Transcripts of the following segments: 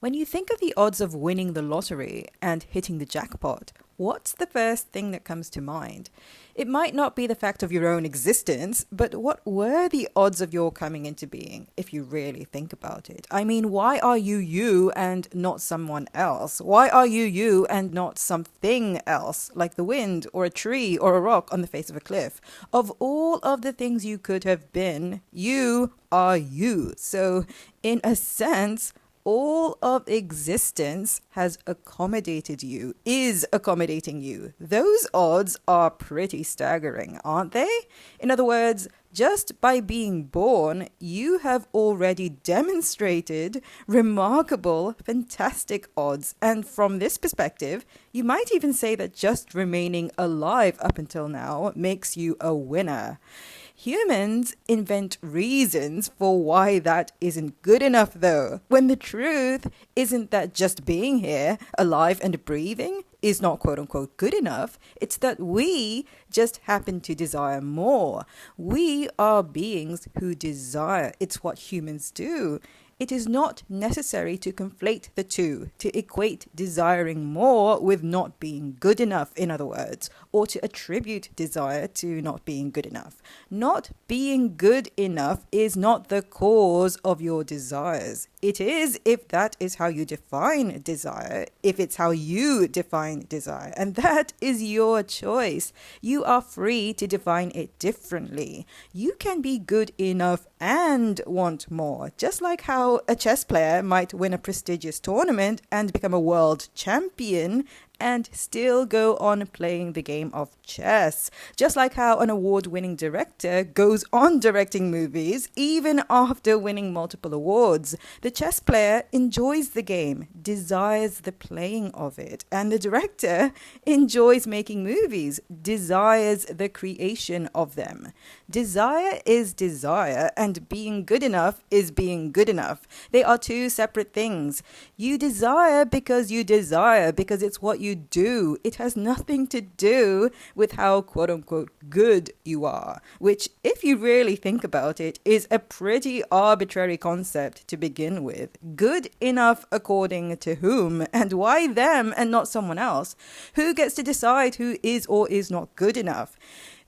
When you think of the odds of winning the lottery and hitting the jackpot, what's the first thing that comes to mind? It might not be the fact of your own existence, but what were the odds of your coming into being, if you really think about it? I mean, why are you you and not someone else? Why are you you and not something else, like the wind or a tree or a rock on the face of a cliff? Of all of the things you could have been, you are you. So, in a sense, all of existence has accommodated you, is accommodating you. Those odds are pretty staggering, aren't they? In other words, just by being born, you have already demonstrated remarkable, fantastic odds. And from this perspective, you might even say that just remaining alive up until now makes you a winner. Humans invent reasons for why that isn't good enough, though, when the truth isn't that just being here, alive and breathing, is not quote unquote good enough. It's that we just happen to desire more. We are beings who desire. It's what humans do. It is not necessary to conflate the two, to equate desiring more with not being good enough, in other words, or to attribute desire to not being good enough. Not being good enough is not the cause of your desires. It is if that is how you define desire, if it's how you define desire, and that is your choice. You are free to define it differently. You can be good enough and want more, just like how a chess player might win a prestigious tournament and become a world champion and still go on playing the game of chess. Just like how an award-winning director goes on directing movies even after winning multiple awards. The chess player enjoys the game, desires the playing of it, and the director enjoys making movies, desires the creation of them. Desire is desire, and being good enough is being good enough. They are two separate things. You desire because it's what you do. It has nothing to do with how quote unquote good you are, which, if you really think about it, is a pretty arbitrary concept to begin with. Good enough according to whom, and why them and not someone else? Who gets to decide who is or is not good enough?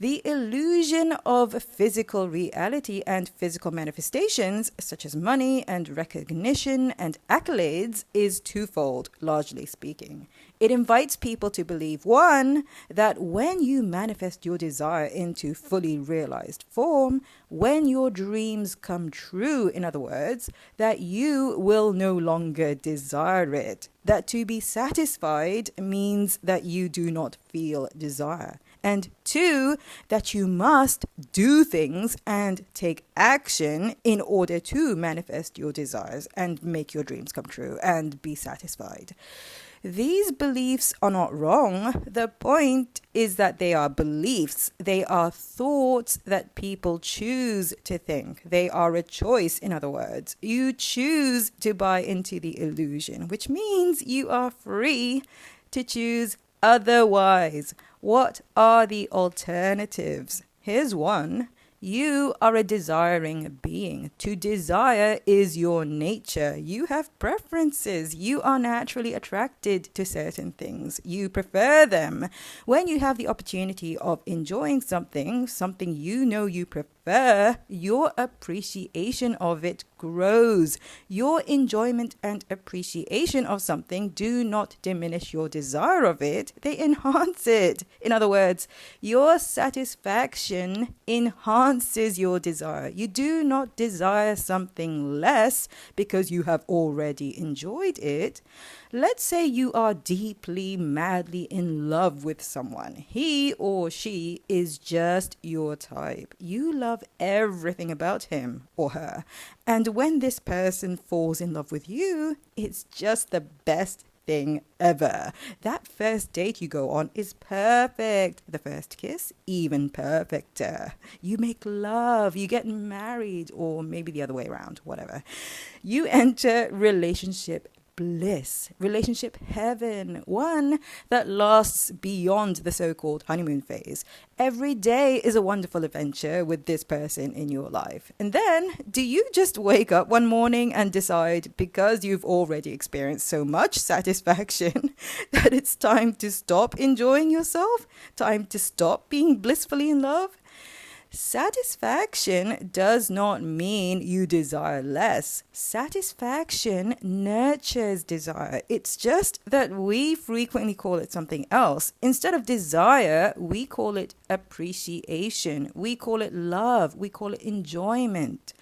The illusion of physical reality and physical manifestations, such as money and recognition and accolades, is twofold, largely speaking. It invites people to believe, one, that when you manifest your desire into fully realized form, when your dreams come true, in other words, that you will no longer desire it. That to be satisfied means that you do not feel desire. And two, that you must do things and take action in order to manifest your desires and make your dreams come true and be satisfied. These beliefs are not wrong. The point is that they are beliefs. They are thoughts that people choose to think. They are a choice, in other words. You choose to buy into the illusion, which means you are free to choose otherwise. What are the alternatives? Here's one. You are a desiring being. To desire is your nature. You have preferences. You are naturally attracted to certain things. You prefer them. When you have the opportunity of enjoying something you know you prefer, your appreciation of it grows. Your enjoyment and appreciation of something do not diminish your desire of it, they enhance it. In other words, your satisfaction enhances your desire. You do not desire something less because you have already enjoyed it. Let's say you are deeply, madly in love with someone. He or she is just your type. You love everything about him or her. And when this person falls in love with you, it's just the best thing ever. That first date you go on is perfect. The first kiss, even perfecter. You make love, you get married, or maybe the other way around, whatever. You enter relationship bliss, relationship heaven, one that lasts beyond the so-called honeymoon phase. Every day is a wonderful adventure with this person in your life. And then, do you just wake up one morning and decide, because you've already experienced so much satisfaction, that it's time to stop enjoying yourself? Time to stop being blissfully in love? Satisfaction does not mean you desire less. Satisfaction nurtures desire. It's just that we frequently call it something else. Instead of desire, we call it appreciation. We call it love. We call it enjoyment.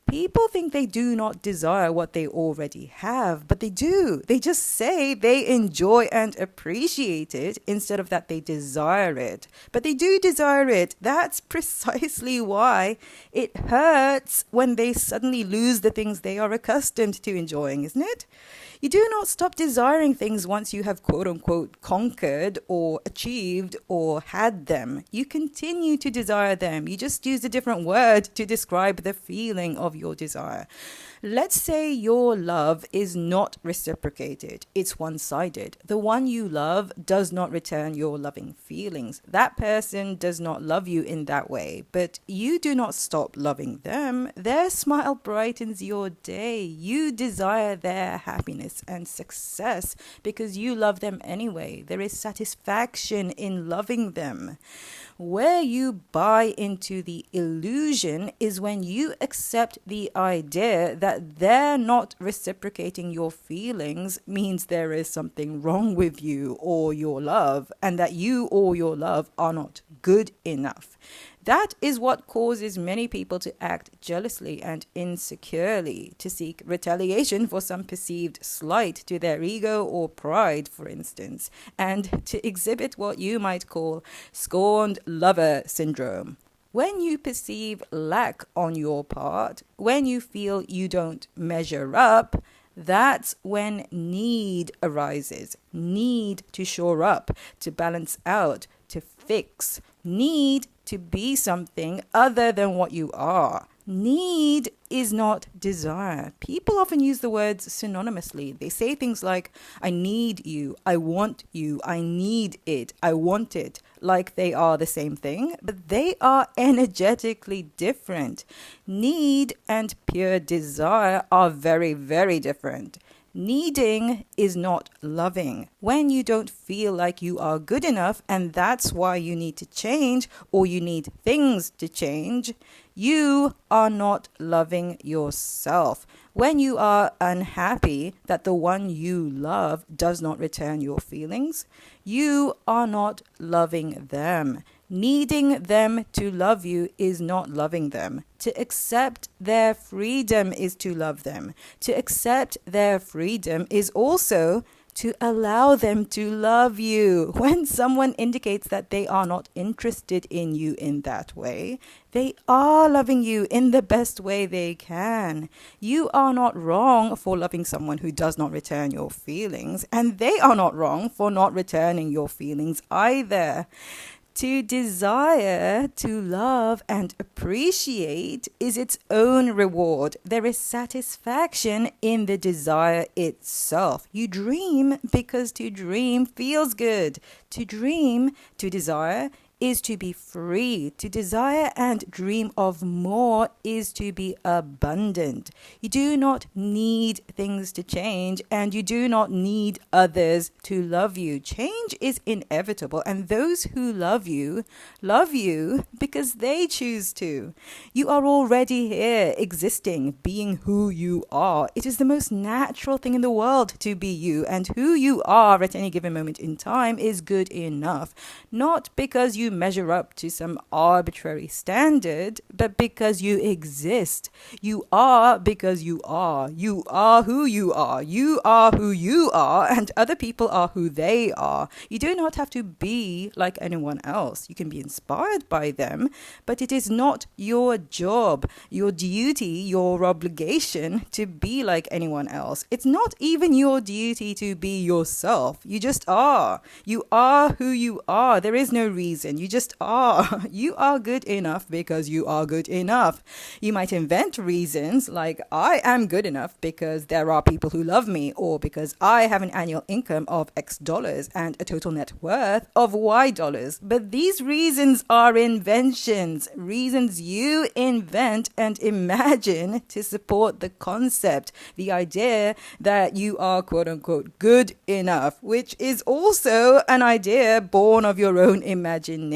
People think they do not desire what they already have, but they do. They just say they enjoy and appreciate it instead of that they desire it. But they do desire it. That's precisely why it hurts when they suddenly lose the things they are accustomed to enjoying, isn't it? You do not stop desiring things once you have quote unquote conquered or achieved or had them. You continue to desire them. You just use a different word to describe the feeling of your desire. Let's say your love is not reciprocated. It's one-sided. The one you love does not return your loving feelings. That person does not love you in that way, but you do not stop loving them. Their smile brightens your day. You desire their happiness and success because you love them anyway. There is satisfaction in loving them. Where you buy into the illusion is when you accept the idea that they're not reciprocating your feelings means there is something wrong with you or your love, and that you or your love are not good enough. That is what causes many people to act jealously and insecurely, to seek retaliation for some perceived slight to their ego or pride, for instance, and to exhibit what you might call scorned lover syndrome. When you perceive lack on your part, when you feel you don't measure up, that's when need arises. Need to shore up, to balance out, to fix. Need to be something other than what you are. Need is not desire. People often use the words synonymously. They say things like, I need you, I want you, I need it, I want it, like they are the same thing, but they are energetically different. Need and pure desire are very, very different. Needing is not loving. When you don't feel like you are good enough and that's why you need to change or you need things to change, you are not loving yourself. When you are unhappy that the one you love does not return your feelings, you are not loving them. Needing them to love you is not loving them. To accept their freedom is to love them. To accept their freedom is also to allow them to love you. When someone indicates that they are not interested in you in that way, they are loving you in the best way they can. You are not wrong for loving someone who does not return your feelings, and they are not wrong for not returning your feelings either. To desire, to love and appreciate is its own reward. There is satisfaction in the desire itself. You dream because to dream feels good. To dream, to desire, is to be free. To desire and dream of more is to be abundant. You do not need things to change, and you do not need others to love you. Change is inevitable, and those who love you because they choose to. You are already here, existing, being who you are. It is the most natural thing in the world to be you, and who you are at any given moment in time is good enough. Not because you measure up to some arbitrary standard, but because you exist. You are because you are. You are who you are. You are who you are, and other people are who they are. You do not have to be like anyone else. You can be inspired by them, but it is not your job, your duty, your obligation to be like anyone else. It's not even your duty to be yourself. You just are. You are who you are. There is no reason. You just are. You are good enough because you are good enough. You might invent reasons like, I am good enough because there are people who love me, or because I have an annual income of X dollars and a total net worth of Y dollars. But these reasons are inventions, reasons you invent and imagine to support the concept, the idea that you are quote unquote good enough, which is also an idea born of your own imagination.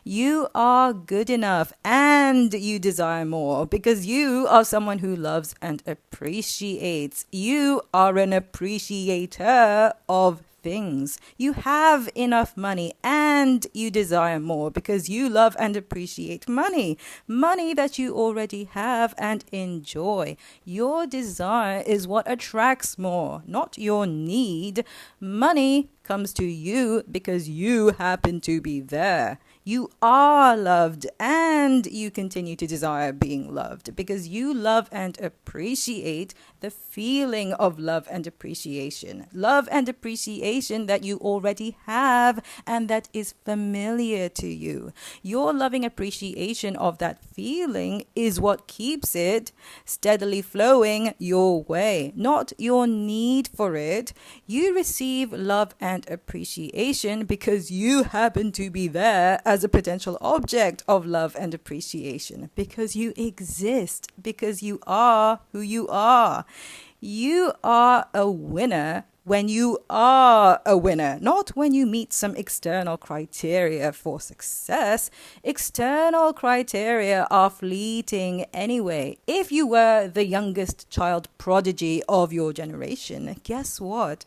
You are good enough and you desire more because you are someone who loves and appreciates. You are an appreciator of things. You have enough money and you desire more because you love and appreciate money. Money that you already have and enjoy. Your desire is what attracts more, not your need. Money comes to you because you happen to be there. You are loved and you continue to desire being loved because you love and appreciate the feeling of love and appreciation. Love and appreciation that you already have and that is familiar to you. Your loving appreciation of that feeling is what keeps it steadily flowing your way, not your need for it. You receive love and appreciation because you happen to be there as a potential object of love and appreciation, because you exist, because you are who you are. You are a winner when you are a winner, not when you meet some external criteria for success. External criteria are fleeting anyway. If you were the youngest child prodigy of your generation, guess what?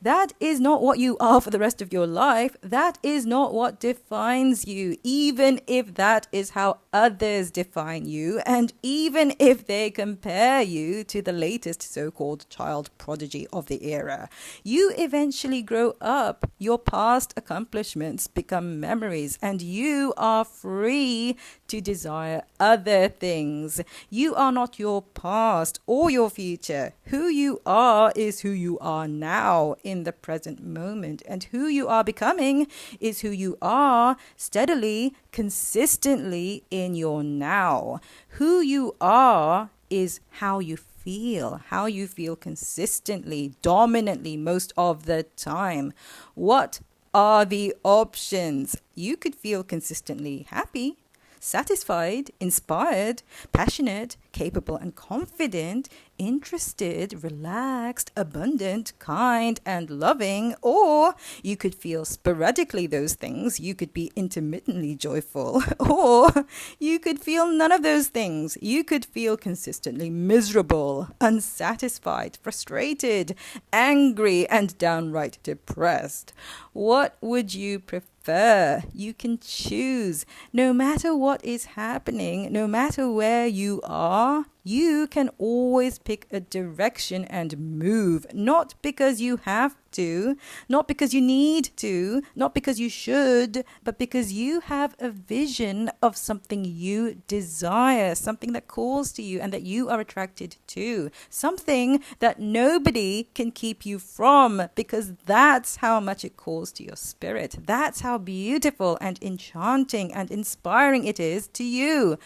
That is not what you are for the rest of your life. That is not what defines you, even if that is how others define you, and even if they compare you to the latest so-called child prodigy of the era. You eventually grow up, your past accomplishments become memories, and you are free to desire other things. You are not your past or your future. Who you are is who you are now in the present moment, and who you are becoming is who you are steadily, consistently in your now. Who you are is how you feel consistently, dominantly most of the time. What are the options? You could feel consistently happy, satisfied, inspired, passionate, capable and confident, interested, relaxed, abundant, kind and loving. Or you could feel sporadically those things. You could be intermittently joyful. Or you could feel none of those things. You could feel consistently miserable, unsatisfied, frustrated, angry and downright depressed. What would you prefer? You can choose. No matter what is happening, no matter where you are, you can always pick a direction and move, not because you have to, not because you need to, not because you should, but because you have a vision of something you desire, something that calls to you and that you are attracted to, something that nobody can keep you from, because that's how much it calls to your spirit. That's how beautiful and enchanting and inspiring it is to you.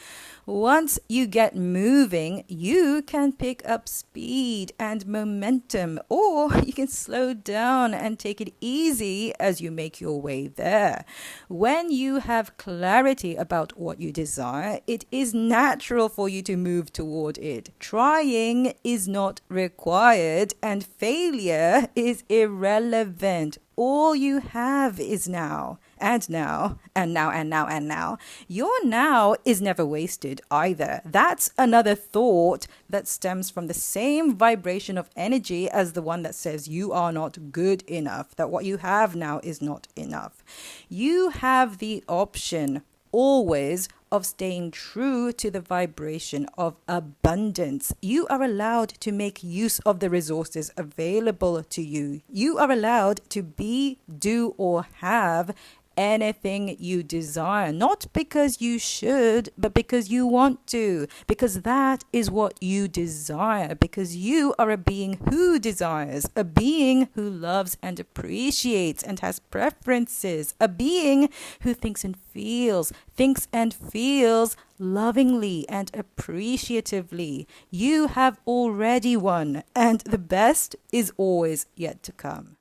Once you get moving, you can pick up speed and momentum, or you can slow down and take it easy as you make your way there. When you have clarity about what you desire, it is natural for you to move toward it. Trying is not required, and failure is irrelevant. All you have is now, and now, and now, and now, and now. Your now is never wasted either. That's another thought that stems from the same vibration of energy as the one that says you are not good enough, that what you have now is not enough. You have the option always of staying true to the vibration of abundance. You are allowed to make use of the resources available to you. You are allowed to be, do, or have anything you desire, not because you should, but because you want to, because that is what you desire, because you are a being who desires, a being who loves and appreciates and has preferences, a being who thinks and feels lovingly and appreciatively. You have already won, and the best is always yet to come.